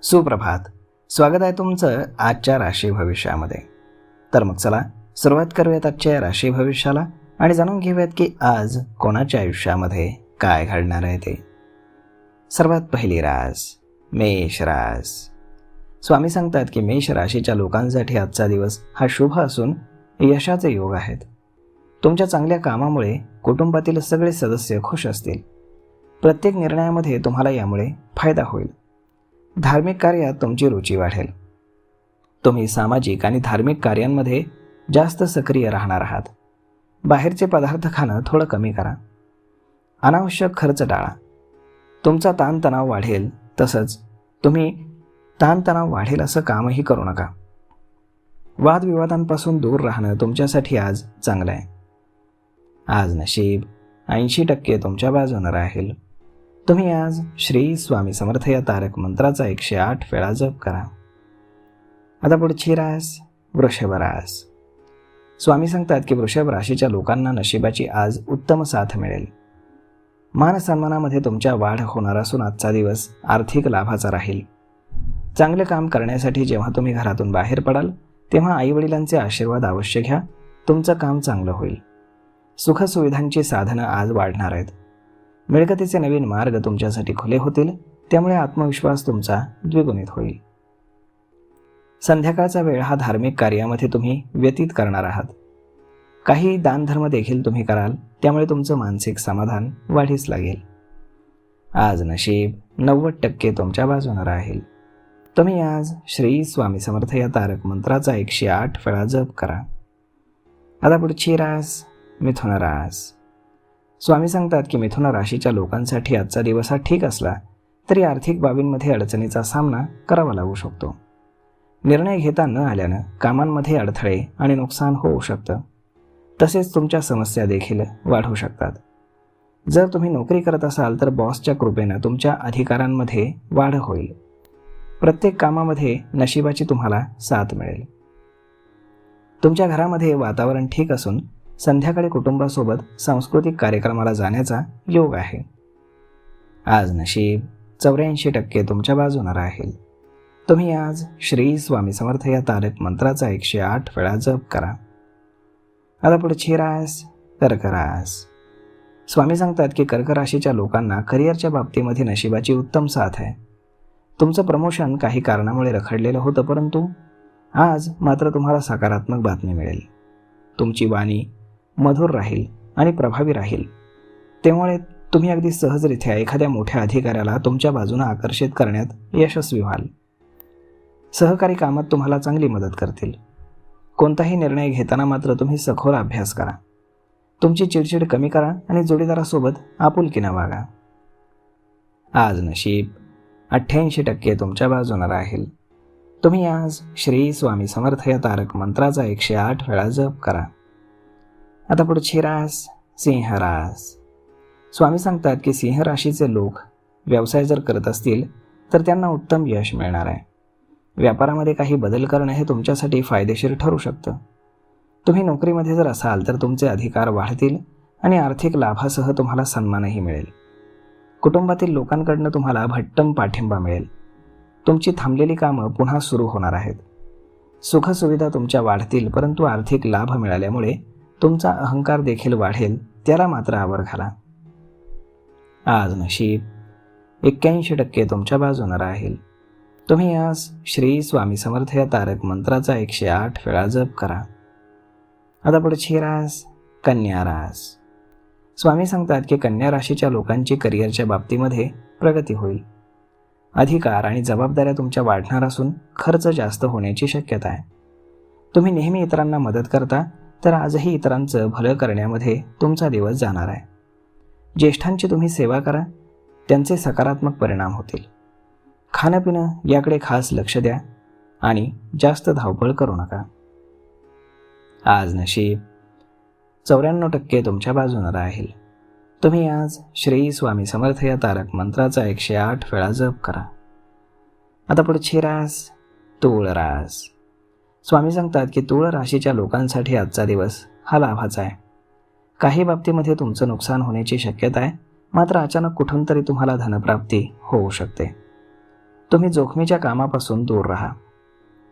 सुप्रभात. स्वागत आहे तुमचं आजच्या राशी भविष्यामध्ये. तर मग चला सुरुवात करूयात आजच्या राशी भविष्याला आणि जाणून घेऊयात की आज कोणाच्या आयुष्यामध्ये काय घडणार आहे ते. सर्वात पहिली रास मेष रास. स्वामी सांगतात की मेष राशीच्या लोकांसाठी आजचा दिवस हा शुभ असून यशाचे योग आहेत. तुमच्या चांगल्या कामामुळे कुटुंबातील सगळे सदस्य खुश असतील. प्रत्येक निर्णयामध्ये तुम्हाला यामुळे फायदा होईल. धार्मिक कार्यात तुमची रुची वाढेल. तुम्ही सामाजिक आणि धार्मिक कार्यांमध्ये जास्त सक्रिय राहणार आहात. बाहेरचे पदार्थ खाणं थोडं कमी करा. अनावश्यक खर्च टाळा. तुमचा ताणतणाव वाढेल. तसंच तुम्ही ताणतणाव वाढेल असं कामही करू नका. वादविवादांपासून दूर राहणं तुमच्यासाठी आज चांगलं आहे. आज नशीब 80% तुमच्या बाजूने राहील. तुम्ही आज श्री स्वामी समर्थ या तारक मंत्राचा 108 वेळा जप करा. आता पुढची रास वृषभ रास. स्वामी सांगतात की वृषभ राशीच्या लोकांना नशिबाची आज उत्तम साथ मिळेल. मान सन्मानामध्ये तुमच्या वाढ होणार असून आजचा दिवस आर्थिक लाभाचा राहील. चांगले काम करण्यासाठी जेव्हा तुम्ही घरातून बाहेर पडाल तेव्हा आईवडिलांचे आशीर्वाद अवश्य घ्या. तुमचं काम चांगलं होईल. सुखसुविधांची साधनं आज वाढणार आहेत. मिळकतीचे नवीन मार्ग तुमच्यासाठी खुले होतील. त्यामुळे आत्मविश्वास तुमचा द्विगुणित होईल. संध्याकाळचा वेळ हा धार्मिक कार्यामध्ये तुम्ही व्यतीत करणार आहात. काही दानधर्म देखील तुम्ही कराल. त्यामुळे तुमचं मानसिक समाधान वाढीस लागेल. आज नशीब 90% तुमच्या बाजूने राहील. तुम्ही आज श्री स्वामी समर्थ या तारक मंत्राचा 108 वेळा जप करा. आता पुढची रास मिथुन रास. स्वामी सांगतात की मिथुन राशीच्या लोकांसाठी आजचा दिवस हा ठीक असला तरी आर्थिक बाबींमध्ये अडचणीचा सामना करावा लागू शकतो. निर्णय घेता न आल्यानं कामांमध्ये अडथळे आणि नुकसान होऊ शकतं. तसेच तुमच्या समस्या देखील वाढू शकतात. जर तुम्ही नोकरी करत असाल तर बॉसच्या कृपेनं तुमच्या अधिकारांमध्ये वाढ होईल. प्रत्येक कामामध्ये नशिबाची तुम्हाला साथ मिळेल. तुमच्या घरामध्ये वातावरण ठीक असून संध्याकाळी कुटुंबासोबत सांस्कृतिक कार्यक्रमाला जाण्याचा योग आहे. आज नशीब 84% तुमच्या बाजूने राहील. तुम्ही आज श्री स्वामी समर्थ या तारक मंत्राचा 108 वेळा जप करा. आता पुढची रास कर्क रास. स्वामी सांगतात की कर्क राशीच्या लोकांना करिअरच्या बाबतीमध्ये नशिबाची उत्तम साथ आहे. तुमचं प्रमोशन काही कारणामुळे रखडलेलं होतं, परंतु आज मात्र तुम्हाला सकारात्मक बातमी मिळेल. तुमची वाणी मधुर राहील आणि प्रभावी राहील. त्यामुळे तुम्ही अगदी सहजरित्या एखाद्या मोठ्या अधिकाऱ्याला तुमच्या बाजूने आकर्षित करण्यात यशस्वी व्हाल. सहकारी कामात तुम्हाला चांगली मदत करतील. कोणताही निर्णय घेताना मात्र तुम्ही सखोल अभ्यास करा. तुमची चिडचिड कमी करा आणि जोडीदारासोबत आपुलकीने वागा. आज नशीब 88% तुमच्या बाजूने राहील. तुम्ही आज श्री स्वामी समर्थ या तारक मंत्राचा 108 वेळा जप करा. आता पुढची रास सिंह रास. स्वामी सांगतात की सिंह राशीचे लोक व्यवसाय जर करत असतील तर त्यांना उत्तम यश मिळणार आहे. व्यापारामध्ये काही बदल करणं हे तुमच्यासाठी फायदेशीर ठरू शकतं. तुम्ही नोकरीमध्ये जर असाल तर तुमचे अधिकार वाढतील आणि आर्थिक लाभासह तुम्हाला सन्मानही मिळेल. कुटुंबातील लोकांकडनं तुम्हाला भट्टम पाठिंबा मिळेल. तुमची थांबलेली कामं पुन्हा सुरू होणार आहेत. सुखसुविधा तुमच्या वाढतील, परंतु आर्थिक लाभ मिळाल्यामुळे तुमचा अहंकार देखील वाढेल. त्याला मात्र आवर घाला. आज नशीब 81% तुमच्या बाजूने राहील. तुम्ही आज श्री स्वामी समर्थ या तारक मंत्राचा 108 वेळा जप करा. आता पुढची रास कन्या रास. स्वामी सांगतात की कन्या राशीच्या लोकांची करिअरच्या बाबतीमध्ये प्रगती होईल. अधिकार आणि जबाबदाऱ्या तुमच्या वाढणार असून खर्च जास्त होण्याची शक्यता आहे. तुम्ही नेहमी इतरांना मदत करता, तर आजही इतरांचं भलं करण्यामध्ये तुमचा दिवस जाणार आहे. ज्येष्ठांची तुम्ही सेवा करा. त्यांचे सकारात्मक परिणाम होतील. खाणंपिणं याकडे खास लक्ष द्या आणि जास्त धावपळ करू नका. आज नशीब 94% तुमच्या बाजूने राहील. तुम्ही आज श्री स्वामी समर्थ या तारक मंत्राचा 108 वेळा जप करा. आता पुढची रास तूळ रास. स्वामी सांगतात की तूळ राशीच्या लोकांसाठी आजचा दिवस हा लाभाचा आहे. काही बाबतीमध्ये तुमचं नुकसान होण्याची शक्यता आहे, मात्र अचानक कुठून तरी तुम्हाला धनप्राप्ती होऊ शकते. तुम्ही जोखमीच्या कामापासून दूर राहा.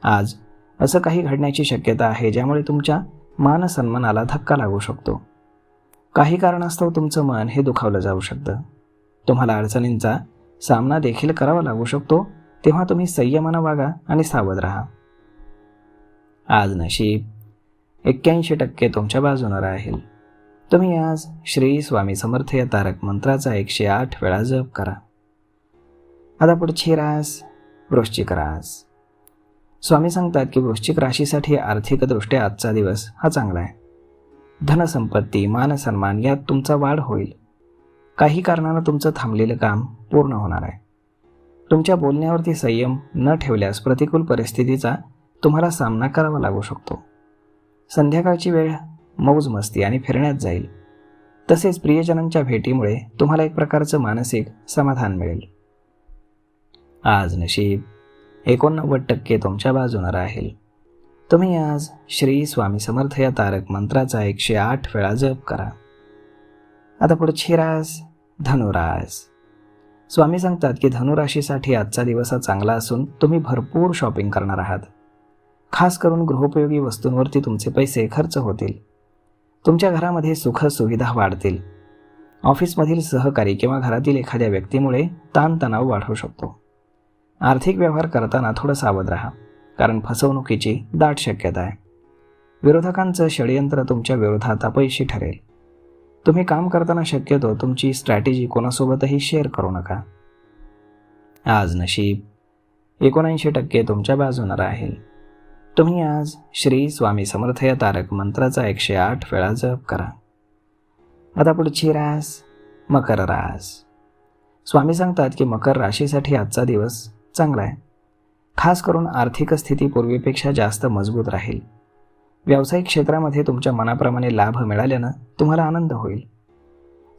आज असं काही घडण्याची शक्यता आहे ज्यामुळे तुमच्या मानसन्मानाला धक्का लागू शकतो. काही कारणास्तव तुमचं मन हे दुखावलं जाऊ शकतं. तुम्हाला अडचणींचा सामना देखील करावा लागू शकतो, तेव्हा तुम्ही संयमानं वागा आणि सावध राहा. आज नशीब 81% तुमच्या बाजूनं राहील. तुम्ही आज श्री स्वामी समर्थ या तारक मंत्राचा 108 वेळा जप करा. आता पुढची रास वृश्चिक रास. स्वामी सांगतात की वृश्चिक राशीसाठी आर्थिकदृष्ट्या आजचा दिवस हा चांगला आहे. धनसंपत्ती, मानसन्मान यात तुमचा वाढ होईल. काही कारणानं तुमचं थांबलेलं काम पूर्ण होणार आहे. तुमच्या बोलण्यावरती संयम न ठेवल्यास प्रतिकूल परिस्थितीचा तुम्हाला सामना करावा लागू शकतो. संध्याकाळची वेळ मौज मस्ती आणि फिरण्यात जाईल. तसेच प्रियजनांच्या भेटीमुळे तुम्हाला एक प्रकारचं मानसिक समाधान मिळेल. आज नशीब 89% तुमच्या बाजूनं राहील. तुम्ही आज श्री स्वामी समर्थ या तारक मंत्राचा 108 वेळा जप करा. आता पुढची रास धनुरास. स्वामी सांगतात की धनुराशीसाठी आजचा दिवस हा चांगला असून तुम्ही भरपूर शॉपिंग करणार आहात. खास करून गृहोपयोगी वस्तूंवरती तुमचे पैसे खर्च होतील. तुमच्या घरामध्ये सुख सुविधा वाढतील. ऑफिसमधील सहकारी किंवा घरातील एखाद्या व्यक्तीमुळे ताणतणाव वाढू शकतो. आर्थिक व्यवहार करताना थोडं सावध राहा, कारण फसवणुकीची दाट शक्यता आहे. विरोधकांचं षडयंत्र तुमच्या विरोधात अपयशी ठरेल. तुम्ही काम करताना शक्यतो तुमची स्ट्रॅटेजी कोणासोबतही शेअर करू नका. आज नशीब 79% तुमच्या बाजूनं राहील. तुम्ही आज श्री स्वामी समर्थ या तारक मंत्राचा 108 वेळा जप करा. आता पुढची रास मकर रास. स्वामी सांगतात की मकर राशीसाठी आजचा दिवस चांगला आहे. खास करून आर्थिक स्थिती पूर्वीपेक्षा जास्त मजबूत राहील. व्यावसायिक क्षेत्रामध्ये तुमच्या मनाप्रमाणे लाभ मिळाल्यानं तुम्हाला आनंद होईल.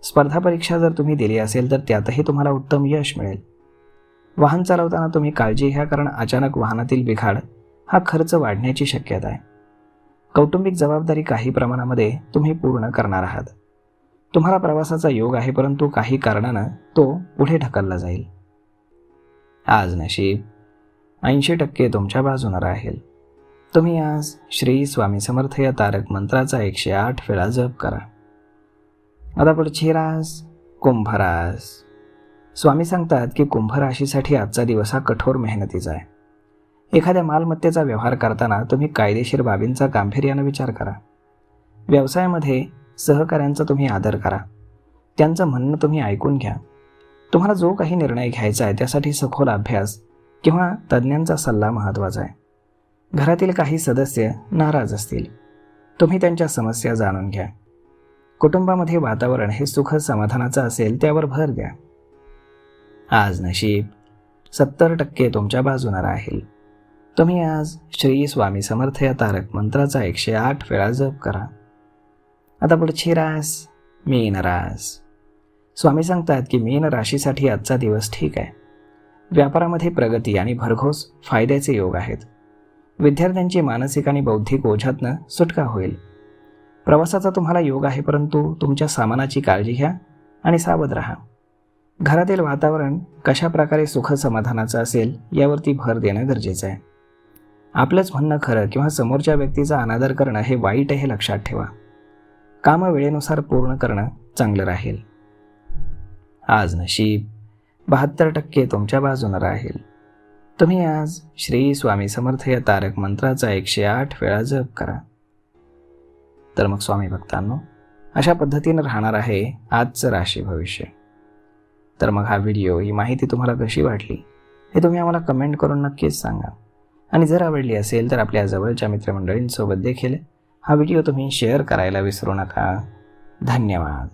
स्पर्धा परीक्षा जर तुम्ही दिली असेल तर त्यातही तुम्हाला उत्तम यश मिळेल. वाहन चालवताना तुम्ही काळजी घ्या, कारण अचानक वाहनातील बिघाड हा खर्च वाढण्याची शक्यता आहे. कौटुंबिक जबाबदारी काही प्रमाणामध्ये तुम्ही पूर्ण करणार आहात. तुम्हाला प्रवासाचा योग आहे, परंतु काही कारणानं तो पुढे ढकलला जाईल. आज नशीब 80% तुमच्या बाजूनं राहील. तुम्ही आज श्री स्वामी समर्थ या तारक मंत्राचा 108 वेळा जप करा. आता पुढची रास कुंभ रास. स्वामी सांगतात की कुंभ राशीसाठी आजचा दिवस हा कठोर मेहनतीचा आहे. एखाद्या मालमत्तेचा व्यवहार करताना तुम्ही कायदेशीर बाबींचा गांभीर्यानं विचार करा. व्यवसायामध्ये सहकाऱ्यांचा तुम्ही आदर करा. त्यांचं म्हणणं तुम्ही ऐकून घ्या. तुम्हाला जो काही निर्णय घ्यायचा आहे त्यासाठी सखोल अभ्यास किंवा तज्ज्ञांचा सल्ला महत्त्वाचा आहे. घरातील काही सदस्य नाराज असतील. तुम्ही त्यांच्या समस्या जाणून घ्या. कुटुंबामध्ये वातावरण हे सुख समाधानाचं असेल त्यावर भर द्या. आज नशीब 70% तुमच्या बाजूनं राहील. तुम्ही आज श्री स्वामी समर्थ या तारक मंत्राचा 108 वेळा जप करा. आता पुढची रास मीन रास. स्वामी सांगतात की मीन राशीसाठी आजचा दिवस ठीक आहे. व्यापारामध्ये प्रगती आणि भरघोस फायद्याचे योग आहेत. विद्यार्थ्यांची मानसिक आणि बौद्धिक ओझ्यातनं सुटका होईल. प्रवासाचा तुम्हाला योग आहे, परंतु तुमच्या सामानाची काळजी घ्या आणि सावध राहा. घरातील वातावरण कशा प्रकारे सुख समाधानाचं असेल यावरती भर देणं गरजेचं आहे. आपलंच म्हणणं खरं किंवा समोरच्या व्यक्तीचा अनादर करणं हे वाईट आहे हे लक्षात ठेवा. कामं वेळेनुसार पूर्ण करणं चांगलं राहील. आज नशीब 72% तुमच्या बाजूनं राहील. तुम्ही आज श्री स्वामी समर्थ या तारक मंत्राचा 108 वेळा जप करा. तर मग स्वामी भक्तांनो, अशा पद्धतीनं राहणार आहे आजचं राशी भविष्य. तर मग हा व्हिडिओ, ही माहिती तुम्हाला कशी वाटली हे तुम्ही आम्हाला कमेंट करून नक्कीच सांगा. आणि जर आवडली असेल तर आपल्या जवळच्या मित्रमंडळींसोबत देखील हा व्हिडिओ तुम्ही शेअर करायला विसरू नका. धन्यवाद.